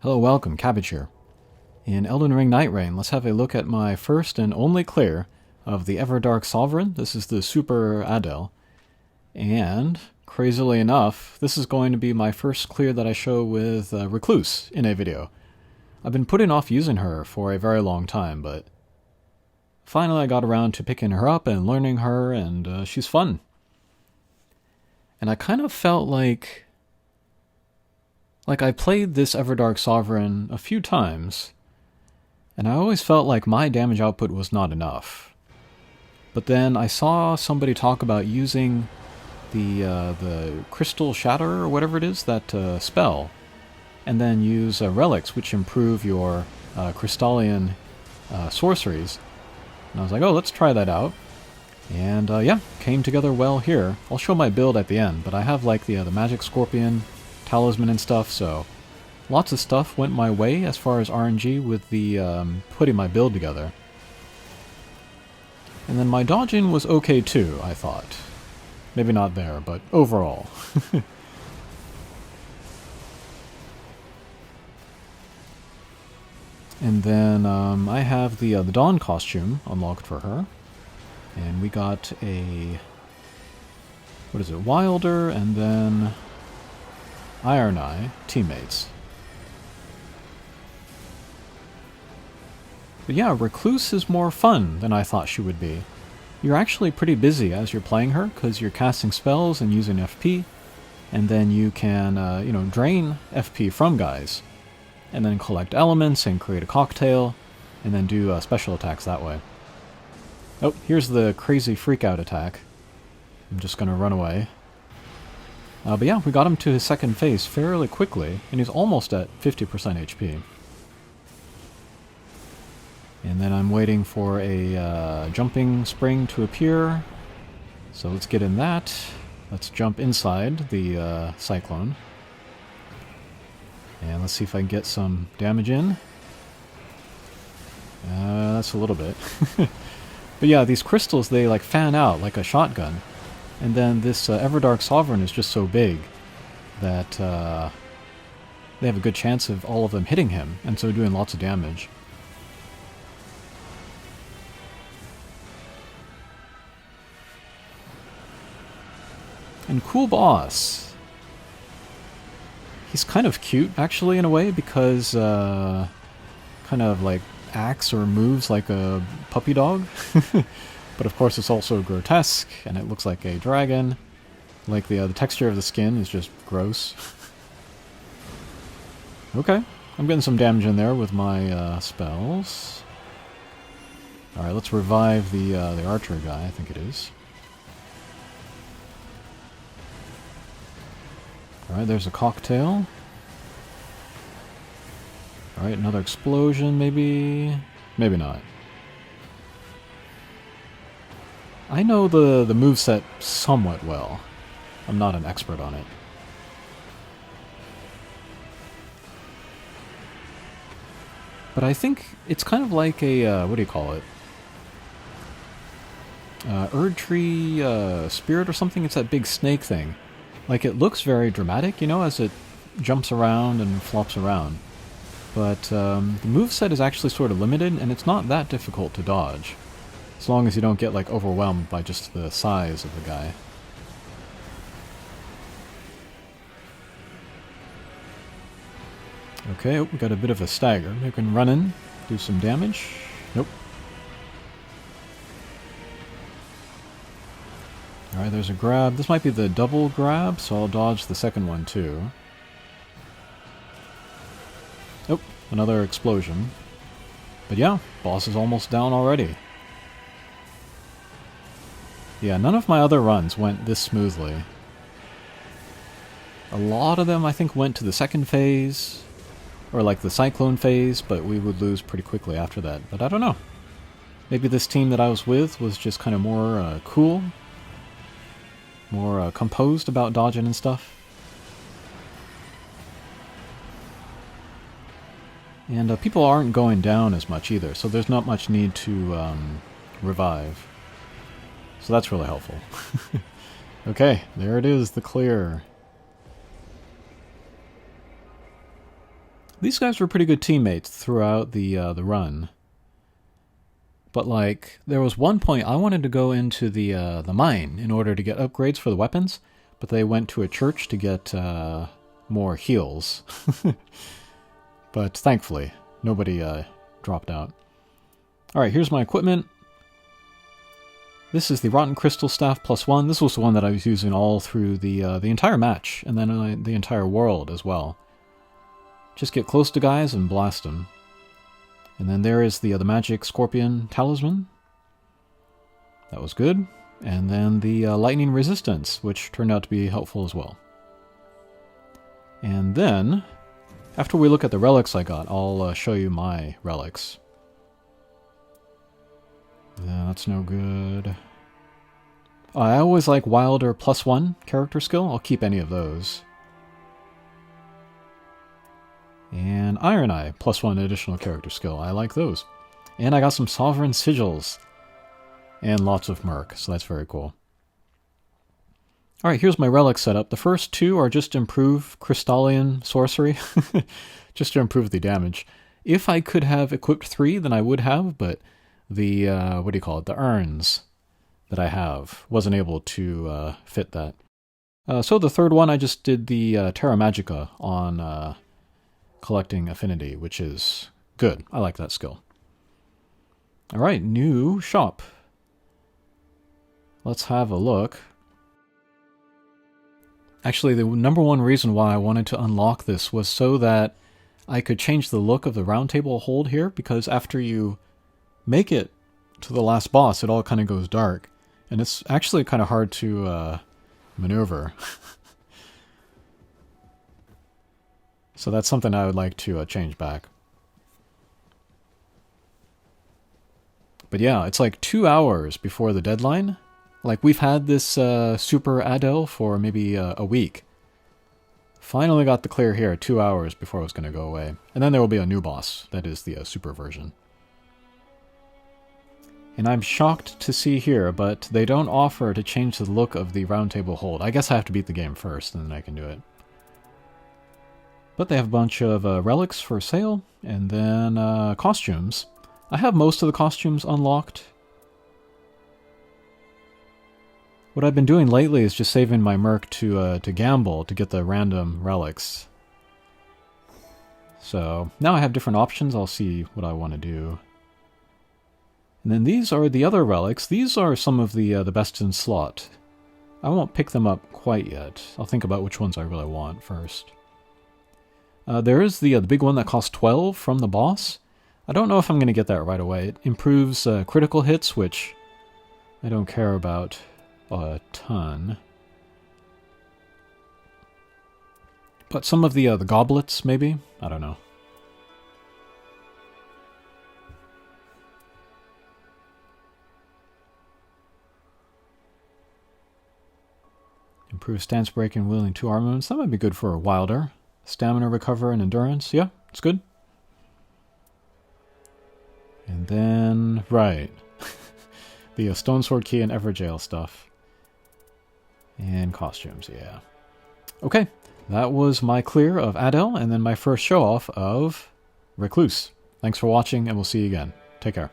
Hello, welcome, Cabbage here. In Elden Ring Nightreign, let's have a look at my first and only clear of the Everdark Sovereign. This is the Super Adel. And, crazily enough, this is going to be my first clear that I show with Recluse in a video. I've been putting off using her for a very long time, but finally I got around to picking her up and learning her, and she's fun. And I kind of felt like I played this Everdark Sovereign a few times, and I always felt like my damage output was not enough. But then I saw somebody talk about using the Crystal Shatter, or whatever it is, that spell, and then use relics, which improve your Crystallian sorceries. And I was like, oh, let's try that out. And yeah, came together well here. I'll show my build at the end, but I have like the Magic Scorpion, Talisman and stuff, so lots of stuff went my way as far as RNG with the putting my build together. And then my dodging was okay too, I thought. Maybe not there, but overall. And then I have the Dawn costume unlocked for her. And we got a, what is it, Wilder, and then Iron Eye teammates. But yeah, Recluse is more fun than I thought she would be. You're actually pretty busy as you're playing her, because you're casting spells and using FP, and then you can, drain FP from guys, and then collect elements and create a cocktail, and then do special attacks that way. Oh, here's the crazy freak-out attack. I'm just gonna run away. But yeah, we got him to his second phase fairly quickly, and he's almost at 50% HP. And then I'm waiting for a jumping spring to appear. So let's get in that. Let's jump inside the cyclone. And let's see if I can get some damage in. That's a little bit. But yeah, these crystals, they like fan out like a shotgun. And then this Everdark Sovereign is just so big that they have a good chance of all of them hitting him, and so doing lots of damage. And cool boss. He's kind of cute, actually, in a way, because kind of like acts or moves like a puppy dog. But of course it's also grotesque, and it looks like a dragon. Like the texture of the skin is just gross. Okay, I'm getting some damage in there with my spells. Alright, let's revive the archer guy, I think it is. Alright, there's a cocktail. Alright, another explosion, maybe? Maybe not. I know the moveset somewhat well. I'm not an expert on it. But I think it's kind of like a, what do you call it? Erdtree Spirit or something? It's that big snake thing. Like, it looks very dramatic, you know, as it jumps around and flops around. But the moveset is actually sort of limited, and it's not that difficult to dodge. As long as you don't get, like, overwhelmed by just the size of the guy. Okay, oh, we got a bit of a stagger. We can run in, do some damage. Nope. Alright, there's a grab. This might be the double grab, so I'll dodge the second one too. Oh, another explosion. But yeah, boss is almost down already. Yeah, none of my other runs went this smoothly. A lot of them, I think, went to the second phase, or like the cyclone phase, but we would lose pretty quickly after that. But I don't know. Maybe this team that I was with was just kind of more cool, more composed about dodging and stuff. And people aren't going down as much either, so there's not much need to revive. So that's really helpful. Okay, there it is, the clear. These guys were pretty good teammates throughout the run. But like, there was one point I wanted to go into the mine in order to get upgrades for the weapons, but they went to a church to get more heals. But thankfully, nobody dropped out. Alright, here's my equipment. This is the Rotten Crystal Staff +1. This was the one that I was using all through the entire match, and then the entire world as well. Just get close to guys and blast them. And then there is the Magic Scorpion Talisman. That was good. And then the Lightning Resistance, which turned out to be helpful as well. And then, after we look at the relics I got, I'll show you my relics. That's no good. I always like Wilder +1 character skill. I'll keep any of those. And Iron Eye +1 additional character skill. I like those. And I got some Sovereign Sigils. And lots of Merc, so that's very cool. Alright, here's my relic setup. The first two are just to improve Crystallian Sorcery. Just to improve the damage. If I could have equipped 3, then I would have, but the, the urns that I have wasn't able to fit that. So the third one, I just did the Terra Magica on collecting Affinity, which is good. I like that skill. Alright, new shop. Let's have a look. Actually, the number one reason why I wanted to unlock this was so that I could change the look of the round table hold here, because after you make it to the last boss, it all kind of goes dark. And it's actually kind of hard to maneuver. So that's something I would like to change back. But yeah, it's like 2 hours before the deadline. Like, we've had this Super Adel for maybe a week. Finally got the clear here 2 hours before it was going to go away. And then there will be a new boss. That is the Super version. And I'm shocked to see here, but they don't offer to change the look of the round table hold. I guess I have to beat the game first, and then I can do it. But they have a bunch of relics for sale, and then costumes. I have most of the costumes unlocked. What I've been doing lately is just saving my Merc to gamble to get the random relics. So now I have different options. I'll see what I want to do. And then these are the other relics. These are some of the best in slot. I won't pick them up quite yet. I'll think about which ones I really want first. There is the big one that costs 12 from the boss. I don't know if I'm going to get that right away. It improves critical hits, which I don't care about a ton. But some of the goblets, maybe? I don't know. Improve stance break and wielding 2 armaments. That might be good for a Wilder. Stamina recover and endurance. Yeah, it's good. And then, right. The Stone Sword Key and Everjail stuff. And costumes, yeah. Okay, that was my clear of Adel, and then my first show-off of Recluse. Thanks for watching, and we'll see you again. Take care.